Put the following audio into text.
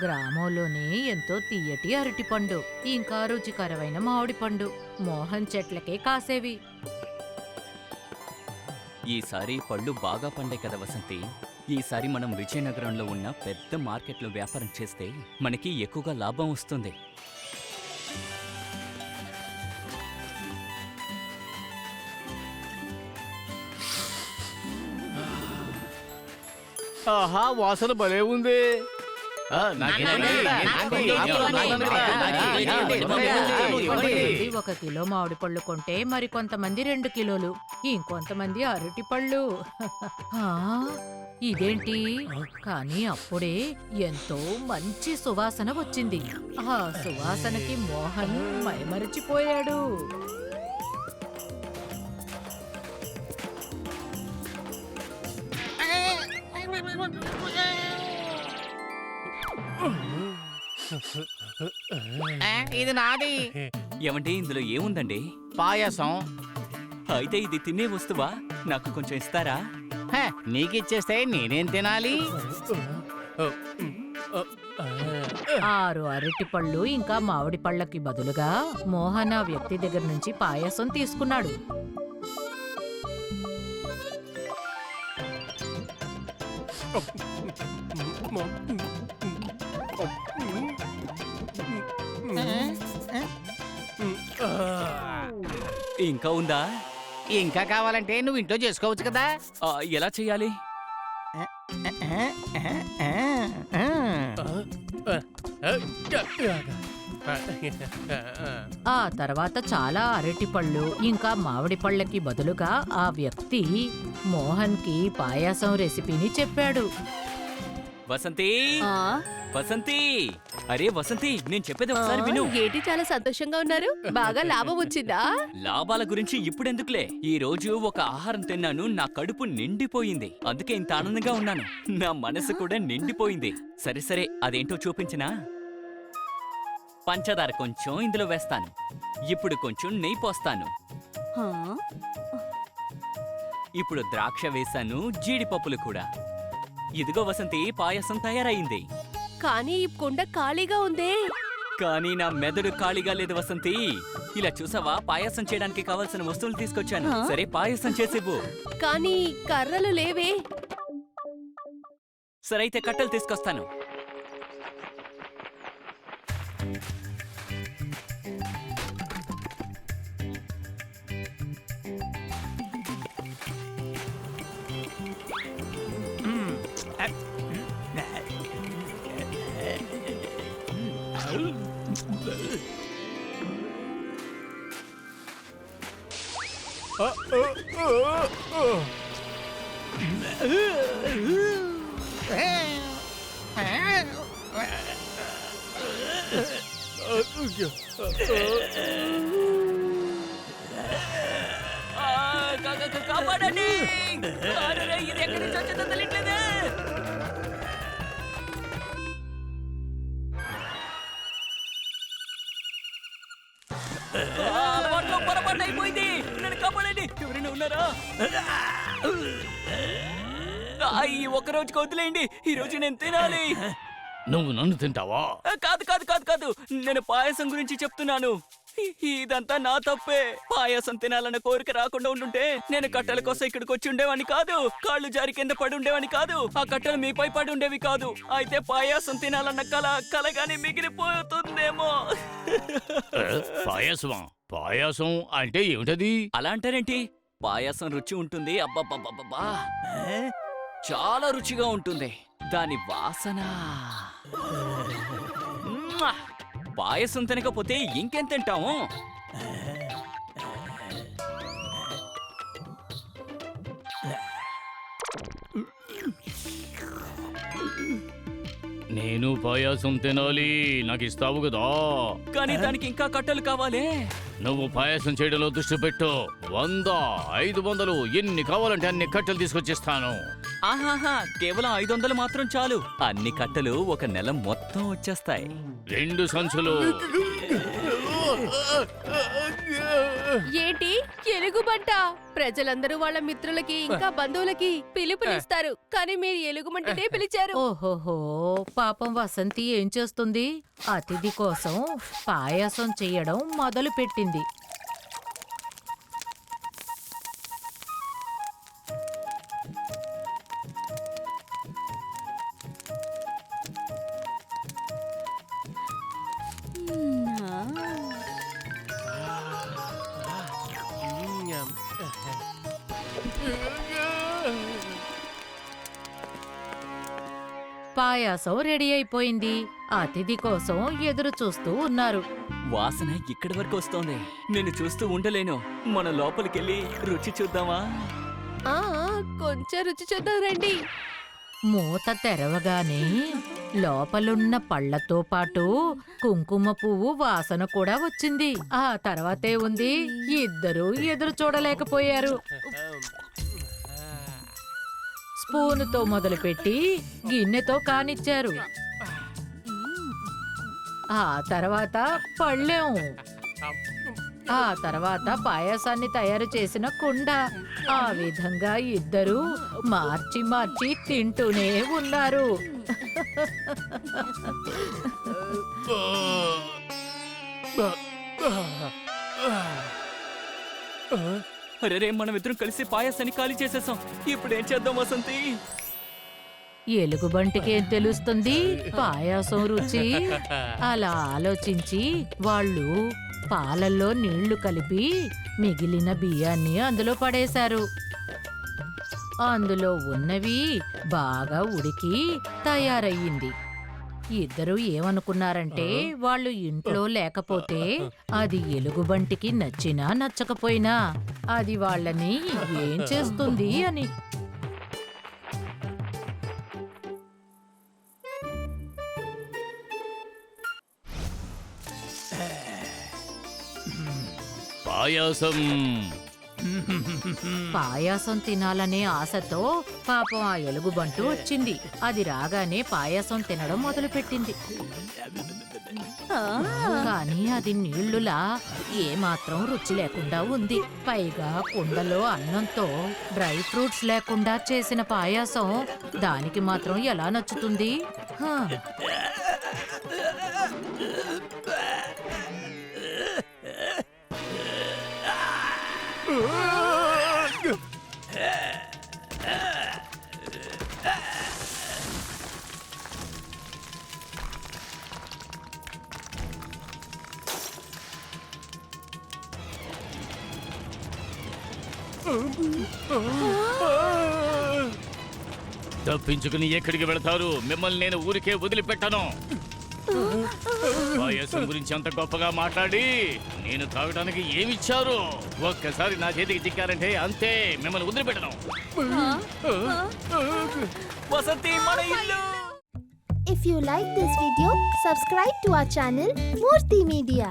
గ్రామంలోనే ఎంతో తీయటి అరటిపండు, ఇంకా రుచికరమైన మామిడి పండు మోహన్ చెట్లకే కాసేవి. ఈసారి పళ్ళు బాగా పండే కదా వసంతి. ఈసారి మనం విజయనగరంలో ఉన్న పెద్ద మార్కెట్లో వ్యాపారం చేస్తే మనకి ఎక్కువగా లాభం వస్తుంది. ఆహా, వాసన భలే ఉంది. ఒక కిలో మామిడి పళ్ళు కొంటే మరి కొంతమంది 2 కిలోలు, ఇంకొంతమంది అరటి పళ్ళు. ఇదేంటి? కానీ అప్పుడే ఎంతో మంచి సువాసన వచ్చింది. ఆ సువాసనకి మోహన్ మైమరిచిపోయాడు. ఇది నాది. ఏమంటే ఇందులో ఏముందండి? పాయసం. అయితే ఇది తినే వస్తువా? నాకు కొంచెం ఇస్తారా? నీకిచ్చేస్తే నేనేం తినాలి? 6 అరటి పళ్ళు ఇంకా మామిడి పళ్ళకి బదులుగా మోహన్ ఆ వ్యక్తి దగ్గర నుంచి పాయసం తీసుకున్నాడు. ఇంకా ఉందా? ఇంకా కావాలంటే నువ్వు ఇంట్లో చేసుకోవచ్చు కదా. ఎలా చెయ్యాలి? ఆ తర్వాత చాలా అరటి పళ్ళు ఇంకా మామిడి పళ్ళకి బదులుగా ఆ వ్యక్తి మోహన్ కి పాయసం రెసిపీని చెప్పాడు. వసంతి, వసంతి, అరే వసంతి, నేను చెప్పేది ఒకసారి విను. ఏంటి చాలా సంతోషంగా ఉన్నారు? బాగా లాభం వచ్చిందా? లాభాల గురించి ఇప్పుడెందుకులే. ఈ రోజు ఒక ఆహారం తిన్నాను, నా కడుపు నిండిపోయింది. అందుకే ఇంత ఆనందంగా ఉన్నాను. నా మనసు కూడా నిండిపోయింది. సరే సరే, అదేంటో చూపించినా? పంచదార కొంచెం ఇందులో వేస్తాను. ఇప్పుడు కొంచెం నెయ్యి పోస్తాను. ఇప్పుడు ద్రాక్ష వేశాను, జీడిపప్పులు కూడా. ఇదిగో వసంతి, పాయసం తయారైంది. కానీ ఈ కుండ ఖాళీగా ఉందే. కానీ నా మెదడు ఖాళీగా లేదు వసంతి. ఇలా చూసావా, పాయసం చేయడానికి కావాల్సిన వస్తువులు తీసుకొచ్చాను. సరే, పాయసం చేసేవు. కానీ కర్రలు లేవే. సరే అయితే కట్టెలు తీసుకొస్తాను. కాపాడండి! ఇది ఎక్కడి నుంచి వచ్చిందో తెలియట్లేదే. పొరపాటు అయిపోయింది. నన్ను కాపాడండి, ఎవరైనా ఉన్నారా? ఈ ఒక్క రోజుకి వదిలేయండి. ఈ రోజు నేను తినాలి. నువ్వు నన్ను తింటావా? కాదు కాదు కాదు కాదు, నేను పాయసం గురించి చెప్తున్నాను. ఇదంతా నా తప్పే. పాయసం తినాలన్న కోరిక రాకుండా ఉండుంటే నేను కట్టెల కోసం ఇక్కడికి వచ్చి ఉండేవాడిని కాదు. కాళ్ళు జారి కింద పడి ఉండేవాడిని కాదు. ఆ కట్టెలు మీపై పడి ఉండేవి కాదు. అయితే పాయసం తినాలన్న కలగానే మిగిలిపోతుందేమో. పాయసమా? పాయసం అంటే ఏమిటది? అలా అంటారేంటి? పాయసం రుచి ఉంటుంది. అబ్బబ్బబ్బబ్బా, చాలా రుచిగా ఉంటుంది. దాని వాసన. పాయసం తినకపోతే ఇంకేం తింటాము? నేను పాయసం తినాలి, నాకు ఇస్తావు కదా? కానీ దానికి ఇంకా కట్టెలు కావాలి. నువ్వు పాయసం చేయడంలో దృష్టి పెట్టు. 100, 500 ఎన్ని కావాలంటే అన్ని కట్టెలు తీసుకొచ్చిస్తాను. ఆహాహా, కేవలం 500 మాత్రం చాలు. అన్ని కట్టెలు ఒక నెల మొత్తం వచ్చేస్తాయి. 2 సంచులు. ఏంటి ఎలుగుబంట? ప్రజలందరూ వాళ్ళ మిత్రులకి ఇంకా బంధువులకి పిలుపునిస్తారు, కానీ మీరు ఎలుగుబంటనే పిలిచారు. ఓహోహో, పాపం వసంతి ఏం చేస్తుంది? అతిథి కోసం పాయాసం చెయ్యడం మొదలు పెట్టింది. పాయాసం రెడీ అయిపోయింది. అతిథి కోసం ఎదురు చూస్తూ ఉన్నారు. వాసన ఇక్కడి వరకు వస్తోంది. నేను చూస్తూ ఉండలేను. మన లోపలికెళ్ళి రుచి చూద్దామా? ఆ కొంచెం రుచి చూద్దాం రండి. మూత తెరవగానే లోపలున్న పళ్ళతో పాటు కుంకుమ పువ్వు వాసన కూడా వచ్చింది. ఆ తర్వాతే ఉంది, ఇద్దరూ ఎదురు చూడలేకపోయారు. స్పూనుతో మొదలుపెట్టి గిన్నెతో కానిచ్చారు. ఆ తర్వాత పళ్ళెం, ఆ తర్వాత పాయసాన్ని తయారు చేసిన కుండ. ఆ విధంగా ఇద్దరూ మార్చి మార్చి తింటూనే ఉన్నారు. అరే, మనం ఇద్దరం కలిసి పాయసాన్ని ఖాళీ చేసేసాం. ఇప్పుడు ఏం చేద్దాం వసంతి? ఎలుగుబంటికి ఏం తెలుస్తుంది పాయాసం రుచి? అలా ఆలోచించి వాళ్ళు పాలల్లో నీళ్లు కలిపి మిగిలిన బియ్యాన్ని అందులో పడేశారు. అందులో ఉన్నవి బాగా ఉడికి తయారయ్యింది. ఇద్దరు ఏమనుకున్నారంటే వాళ్ళు ఇంట్లో లేకపోతే అది ఎలుగుబంటికి నచ్చినా నచ్చకపోయినా అది వాళ్ళని ఏం చేస్తుంది అని. పాయాసం. పాయాసం తినాలనే ఆశతో పాపం ఆ ఎలుగుబంటు వచ్చింది. అది రాగానే పాయాసం తినడం మొదలుపెట్టింది. కానీ అది నీళ్లులా ఏమాత్రం రుచి లేకుండా ఉంది. పైగా కుండలో అన్నంతో డ్రై ఫ్రూట్స్ లేకుండా చేసిన పాయాసం దానికి మాత్రం ఎలా నచ్చుతుంది? హా. తప్పించుకుని ఎక్కడికి వెళతారు? మిమ్మల్ని నేను ఊరికే వదిలిపెట్టను. పాయసం గురించి అంత గొప్పగా మాట్లాడి నేను తాగడానికి ఏమిచ్చారు? ఒక్కసారి నా చేతికి చిక్కారంటే అంతే, మిమ్మల్ని వదిలిపెట్టను. వసంతి, మన ఇల్లు. If you like this video, subscribe to our channel Murthy Media.